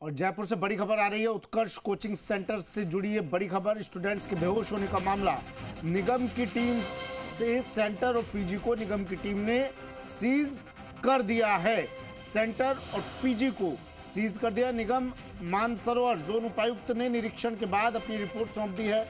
और जयपुर से बड़ी खबर आ रही है। उत्कर्ष कोचिंग सेंटर से जुड़ी है बड़ी खबर। स्टूडेंट्स के बेहोश होने का मामला निगम की टीम से सेंटर और पीजी को निगम की टीम ने सीज कर दिया है। सेंटर और पीजी को सीज कर दिया निगम। मानसरोवर जोन उपायुक्त ने निरीक्षण के बाद अपनी रिपोर्ट सौंप दी है।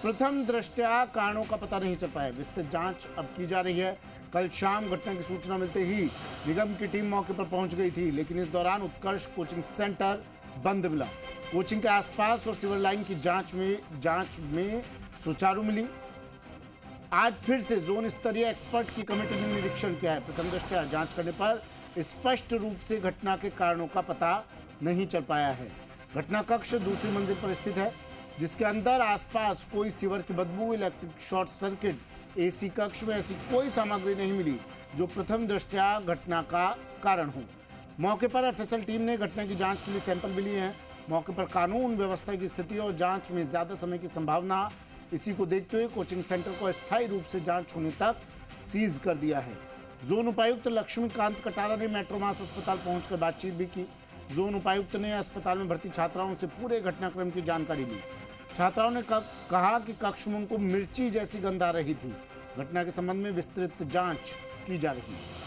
प्रथम दृष्टया कारणों का पता नहीं चल पाया। विस्तृत जांच अब की जा रही है। कल शाम घटना की सूचना मिलते ही निगम की टीम मौके पर पहुंच गई थी, लेकिन इस दौरान उत्कर्ष कोचिंग सेंटर बंद मिला। कोचिंग के आसपास और सिवर लाइन की जांच में सुचारू मिली। आज फिर से जोन स्तरीय एक्सपर्ट की कमेटी ने निरीक्षण किया है। प्रथम दृष्टया जांच करने पर स्पष्ट रूप से घटना के कारणों का पता नहीं चल पाया है। घटना कक्ष दूसरी मंजिल पर स्थित है, जिसके अंदर आसपास कोई सीवर की बदबू, इलेक्ट्रिक शॉर्ट सर्किट, एसी कक्ष में ऐसी कोई सामग्री नहीं मिली जो प्रथम दृष्टया घटना का कारण हो। मौके पर एफएसएल टीम ने घटना की जांच के लिए सैंपल भी लिए हैं। मौके पर कानून व्यवस्था की स्थिति और जांच में ज्यादा समय की संभावना, इसी को देखते हुए कोचिंग सेंटर को अस्थायी रूप से जांच होने तक सीज कर दिया है। जोन उपायुक्त लक्ष्मीकांत कटारा ने मेट्रोमास अस्पताल पहुंचकर बातचीत भी की। जोन उपायुक्त ने अस्पताल में भर्ती छात्राओं से पूरे घटनाक्रम की जानकारी ली। छात्राओं ने कहा कि कक्ष में उनको मिर्ची जैसी गंध आ रही थी। घटना के संबंध में विस्तृत जांच की जा रही है।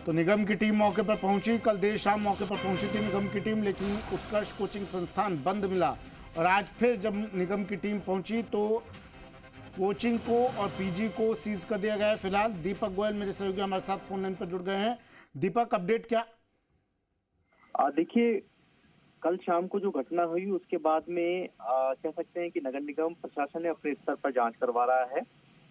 तो निगम की टीम मौके पर पहुंची। कल देर शाम मौके पर पहुंची थी निगम की टीम, लेकिन उत्कर्ष कोचिंग संस्थान बंद मिला। और आज फिर जब निगम की टीम पहुंची तो कोचिंग को और पीजी को सीज कर दिया गया है। फिलहाल दीपक गोयल मेरे सहयोगी हमारे साथ फोन लाइन पर जुड़ गए हैं। दीपक, अपडेट क्या? देखिए, कल शाम को जो घटना हुई उसके बाद में कह सकते हैं कि नगर निगम प्रशासन ने अपने स्तर पर जांच करवा रहा है।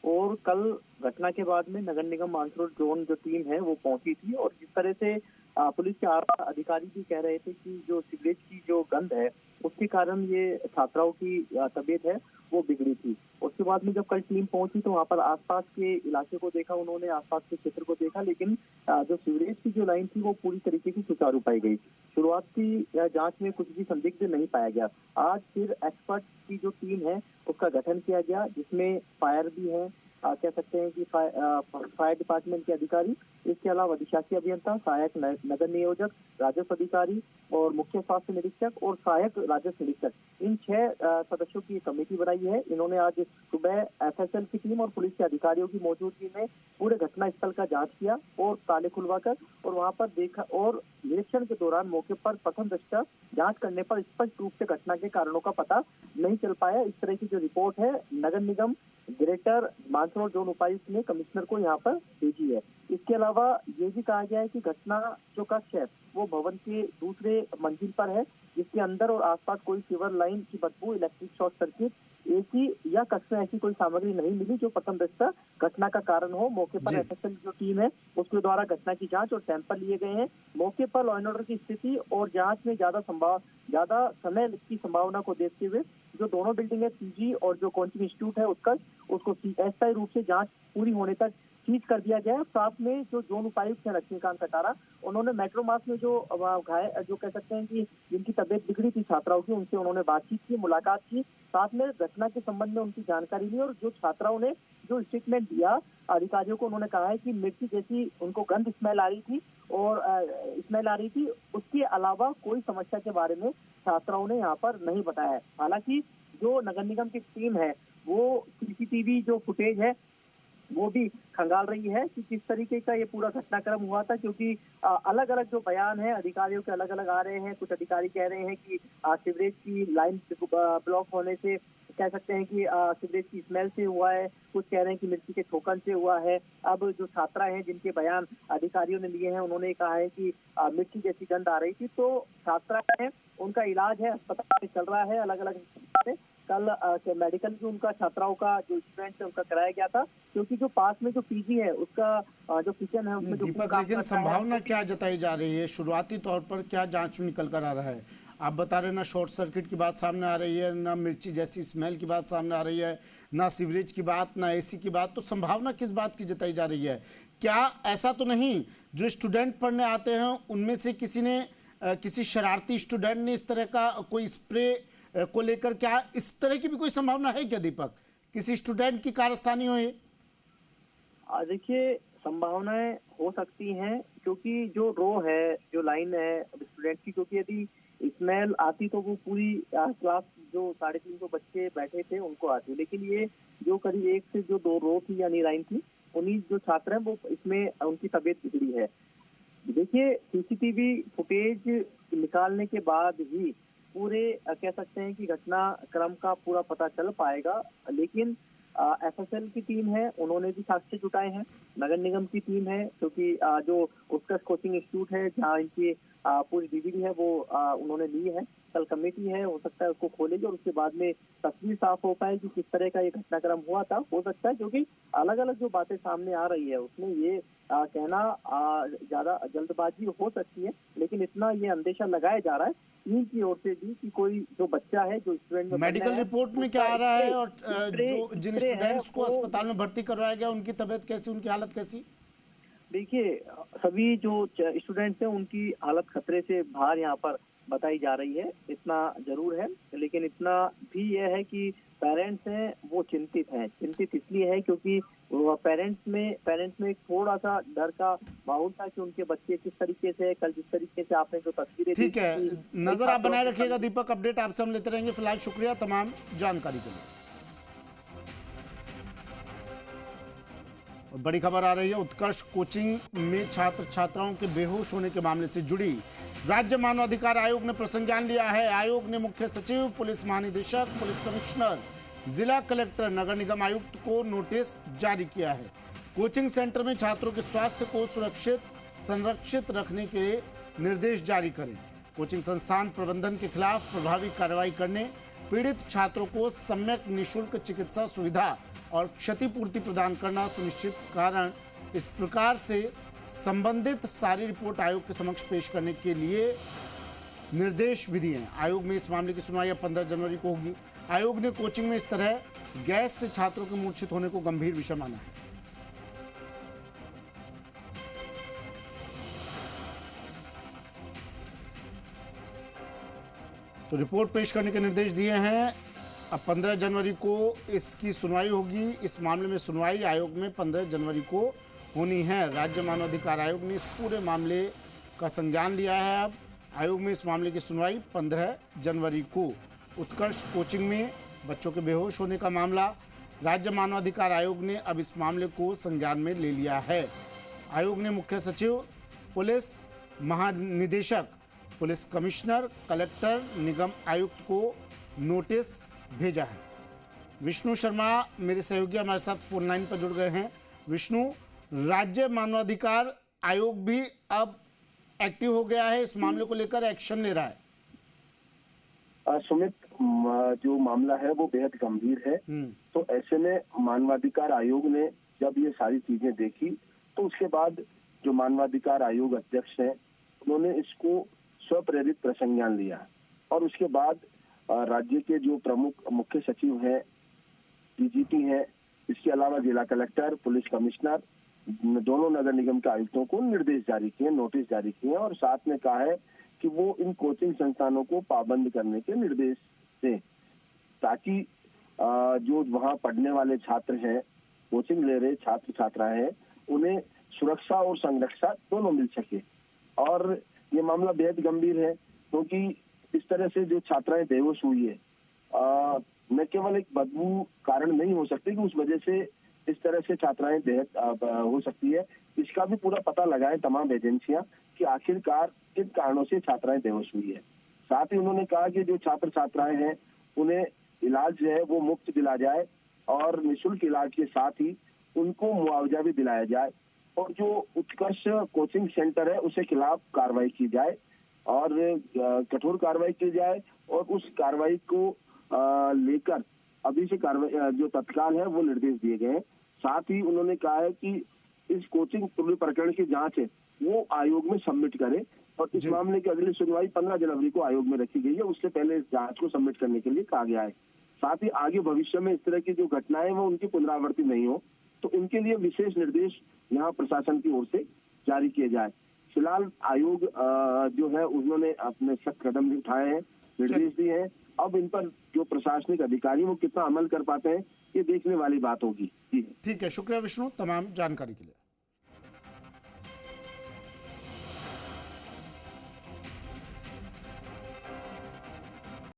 और कल घटना के बाद में नगर निगम मानसरोवर जोन जो टीम है वो पहुंची थी। और जिस तरह से पुलिस के आला अधिकारी भी कह रहे थे कि जो सीवरेज की जो गंध है उसके कारण ये छात्राओं की तबीयत है वो बिगड़ी थी। उसके बाद में जब कल टीम पहुंची तो वहां पर आसपास के इलाके को देखा, उन्होंने आसपास के क्षेत्र को देखा, लेकिन जो सीवरेज की जो लाइन थी वो पूरी तरीके से सुचारू पाई गई। शुरुआती जांच में कुछ भी संदिग्ध नहीं पाया गया। आज फिर एक्सपर्ट की जो टीम है उसका गठन किया गया, जिसमें फायर भी है, कह सकते हैं कि फायर डिपार्टमेंट के अधिकारी, इसके अलावा अधिशासी अभियंता, सहायक नगर नियोजक, राजस्व अधिकारी और मुख्य स्वास्थ्य निरीक्षक और सहायक राजस्व निरीक्षक, इन 6 सदस्यों की कमेटी बनाई है। इन्होंने आज सुबह एफएसएल की टीम और पुलिस के अधिकारियों की मौजूदगी में पूरे घटनास्थल का जांच किया और ताले खुलवाकर और वहां पर देखा। और निरीक्षण के दौरान मौके पर प्रथम दृष्टया जांच करने पर स्पष्ट रूप से घटना के कारणों का पता नहीं चल पाया। इस तरह की जो रिपोर्ट है नगर निगम ग्रेटर मानसरोवर जोन उपायुक्त ने कमिश्नर को यहाँ पर भेजी है। इसके अलावा ये भी कहा गया है कि घटना जो कक्ष है वो भवन के दूसरे मंजिल पर है, जिसके अंदर और आसपास कोई सीवर लाइन की बदबू, इलेक्ट्रिक शॉर्ट सर्किट, एसी या कक्ष में ऐसी कोई सामग्री नहीं मिली जो प्रथम दृष्टया घटना का कारण हो। मौके पर एफएसएल जो टीम है उसके द्वारा घटना की जांच और सैंपल लिए गए हैं। मौके पर लॉ एंड ऑर्डर की स्थिति और जांच में ज्यादा समय की संभावना को देखते हुए जो दोनों बिल्डिंग है पीजी और जो कोचिंग इंस्टीट्यूट है उसको अस्थायी रूप से जांच पूरी होने तक सीज कर दिया गया है। साथ में जो जोन उपायुक्त है लक्ष्मीकांत कटारा, उन्होंने मेट्रोमास में जो कह सकते हैं कि जिनकी तबीयत बिगड़ी थी छात्राओं की, उनसे उन्होंने बातचीत की, मुलाकात की, साथ में घटना के संबंध में उनकी जानकारी ली। और जो छात्राओं ने जो स्टेटमेंट दिया अधिकारियों को, उन्होंने कहा है कि मिर्ची जैसी उनको गंध स्मेल आ रही थी। उसके अलावा कोई समस्या के बारे में छात्राओं ने यहाँ पर नहीं बताया है। हालांकि जो नगर निगम की टीम है वो सीसीटीवी जो फुटेज है वो भी खंगाल रही है कि किस तरीके का ये पूरा घटनाक्रम हुआ था, क्योंकि अलग अलग जो बयान है अधिकारियों के अलग अलग आ रहे हैं। कुछ अधिकारी कह रहे हैं कि सीवरेज की लाइन ब्लॉक होने से, कह सकते हैं कि सीवरेज की स्मेल से हुआ है, कुछ कह रहे हैं कि मिर्ची के ठोकन से हुआ है। अब जो छात्रा हैं जिनके बयान अधिकारियों ने लिए हैं, उन्होंने कहा है कि मिर्ची जैसी गंध आ रही थी। तो छात्रा है, उनका इलाज है, अस्पताल में चल रहा है अलग अलग। कल मेडिकल भी उनका छात्राओं का जो स्टूडेंट है उनका कराया गया था, क्योंकि जो पास में जो पीजी है उसका जो किचन है उसमें दीपक, लेकिन संभावना क्या जताई जा रही है? शुरुआती तौर पर क्या जांच में निकल कर आ रहा है? आप बता रहे ना शॉर्ट सर्किट की बात सामने आ रही है, ना मिर्ची जैसी स्मेल की बात सामने आ रही है, ना सीवरेज की बात, ना एसी की बात। तो संभावना किस बात की जताई जा रही है? क्या ऐसा तो नहीं जो स्टूडेंट पढ़ने आते हैं उनमें से किसी शरारती स्टूडेंट ने इस तरह का कोई स्प्रे को लेकर, क्या इस तरह की भी कोई संभावना है क्या दीपक, किसी स्टूडेंट की कारस्तानी हो ये? देखिए, संभावनाएं हो सकती हैं, क्योंकि जो रो है, जो लाइन है स्टूडेंट की, क्योंकि यदि स्मेल आती तो वो पूरी क्लास जो 350 बच्चे बैठे थे उनको आती, लेकिन ये जो करीब 1 से जो 2 रो थी यानी लाइन थी, उन्हीं जो छात्र हैं वो इसमें उनकी तबीयत बिगड़ी है। देखिए, सीसीटीवी फुटेज निकालने के बाद ही पूरे कह सकते हैं कि घटनाक्रम का पूरा पता चल पाएगा, लेकिन एफएसएल की टीम है, उन्होंने भी साक्ष्य जुटाए हैं। नगर निगम की टीम है, क्योंकि जो उत्कर्ष कोचिंग इंस्टीट्यूट है जहां इनकी पूरी डीवीडी है वो उन्होंने ली है। कल कमेटी है, हो सकता है उसको खोलेगी और उसके बाद में तस्वीर साफ हो पाए कि किस तरह का ये घटनाक्रम हुआ था। हो सकता है, क्योंकि अलग अलग जो बातें सामने आ रही है उसमें ये कहना ज्यादा जल्दबाजी हो सकती है, लेकिन इतना ये अंदेशा लगाया जा रहा है टीम की ओर से भी कि कोई जो बच्चा है, जो स्टूडेंट में मेडिकल रिपोर्ट में क्या आ रहा है, और जो जिन स्प्रे है स्टूडेंट्स को वो, अस्पताल में भर्ती करवाया गया उनकी तबीयत कैसी, उनकी हालत कैसी? देखिए, सभी जो स्टूडेंट्स हैं उनकी हालत खतरे से बाहर यहाँ पर बताई जा रही है, इतना जरूर है। लेकिन इतना भी यह है कि पेरेंट्स हैं वो चिंतित हैं। चिंतित इसलिए है क्योंकि पेरेंट्स में एक थोड़ा सा डर का माहौल था कि उनके बच्चे किस तरीके से, कल जिस तरीके से आपने जो तस्वीरें ठीक है, नजर आप बनाए रखिएगा दीपक, अपडेट आपसे हम लेते रहेंगे। फिलहाल शुक्रिया तमाम जानकारी के लिए। और बड़ी खबर आ रही है, उत्कर्ष कोचिंग में छात्र छात्राओं के बेहोश होने के मामले से जुड़ी राज्य मानवाधिकार आयोग ने प्रसंज्ञान लिया है। आयोग ने मुख्य सचिव, पुलिस महानिदेशक, पुलिस कमिश्नर, जिला कलेक्टर, नगर निगम आयुक्त को नोटिस जारी किया है। कोचिंग सेंटर में छात्रों के स्वास्थ्य को संरक्षित रखने के निर्देश जारी करें। कोचिंग संस्थान प्रबंधन के खिलाफ प्रभावी कार्रवाई करने, पीड़ित छात्रों को सम्यक निःशुल्क चिकित्सा सुविधा और क्षतिपूर्ति प्रदान करना सुनिश्चित कारण इस प्रकार से संबंधित सारी रिपोर्ट आयोग के समक्ष पेश करने के लिए निर्देश भी दिए हैं। आयोग में इस मामले की सुनवाई 15 जनवरी को होगी। आयोग ने कोचिंग में इस तरह गैस से छात्रों के मूर्छित होने को गंभीर विषय माना है। तो रिपोर्ट पेश करने के निर्देश दिए हैं। अब 15 जनवरी को इसकी सुनवाई होगी। इस मामले में सुनवाई आयोग में 15 जनवरी को होनी है। राज्य मानवाधिकार आयोग ने इस पूरे मामले का संज्ञान लिया है। अब आयोग में इस मामले की सुनवाई 15 जनवरी को। उत्कर्ष कोचिंग में बच्चों के बेहोश होने का मामला, राज्य मानवाधिकार आयोग ने अब इस मामले को संज्ञान में ले लिया है। आयोग ने मुख्य सचिव, पुलिस महानिदेशक, पुलिस कमिश्नर, कलेक्टर, निगम आयुक्त को नोटिस भेजा है। विष्णु शर्मा मेरे सहयोगी हमारे साथ फोन लाइन पर जुड़ गए हैं। विष्णु, राज्य मानवाधिकार आयोग भी अब एक्टिव हो गया है, इस मामले को लेकर एक्शन ले रहा है। सुमित, जो मामला है वो बेहद गंभीर है। तो ऐसे में मानवाधिकार आयोग ने जब ये सारी चीजें देखी तो उसके बाद जो मानवाधिकार आयोग अध्यक्ष हैं उन्होंने इसको स्वप्रेरित प्रसंज्ञान लिया और उसके बाद राज्य के जो प्रमुख मुख्य सचिव हैं, डीजीपी हैं, इसके अलावा जिला कलेक्टर, पुलिस कमिश्नर, दोनों नगर निगम के आयुक्तों को निर्देश जारी किए, नोटिस जारी किए और साथ में कहा है कि वो इन कोचिंग संस्थानों को पाबंद करने के निर्देश दें ताकि जो वहाँ पढ़ने वाले छात्र हैं, कोचिंग ले रहे छात्र छात्राएं हैं, उन्हें सुरक्षा और संरक्षा दोनों मिल सके। और ये मामला बेहद गंभीर है क्योंकि इस तरह से जो छात्राएं बेहोश हुई है, न केवल एक बदबू कारण नहीं हो सकती कि उस वजह से इस तरह से छात्राएं बेहद हो सकती है। इसका भी पूरा पता लगाएं तमाम एजेंसियां कि आखिरकार किन कारणों से छात्राएं बेहोश हुई है। साथ ही उन्होंने कहा कि जो छात्र छात्राएं हैं उन्हें इलाज जो है वो मुफ्त दिला जाए और निःशुल्क इलाज के साथ ही उनको मुआवजा भी दिलाया जाए और जो उत्कर्ष कोचिंग सेंटर है उसके खिलाफ कार्रवाई की जाए और कठोर कार्रवाई की जाए और उस कार्रवाई को लेकर अभी से कार्रवाई जो तत्काल है वो निर्देश दिए गए हैं। साथ ही उन्होंने कहा है कि इस कोचिंग पूरे प्रकरण की जांच है वो आयोग में सबमिट करे और इस मामले की अगली सुनवाई 15 जनवरी को आयोग में रखी गई है। उससे पहले इस जांच को सबमिट करने के लिए कहा गया है। साथ ही आगे भविष्य में इस तरह की जो घटनाएं वो उनकी पुनरावृत्ति नहीं हो तो इनके लिए विशेष निर्देश यहाँ प्रशासन की ओर से जारी किए जाए। फिलहाल आयोग जो है उन्होंने अपने सख्त कदम उठाए हैं, निर्देश दिए हैं। अब इन पर जो प्रशासनिक अधिकारी वो कितना अमल कर पाते हैं ये देखने वाली बात होगी। जी ठीक है, शुक्रिया विष्णु तमाम जानकारी के लिए।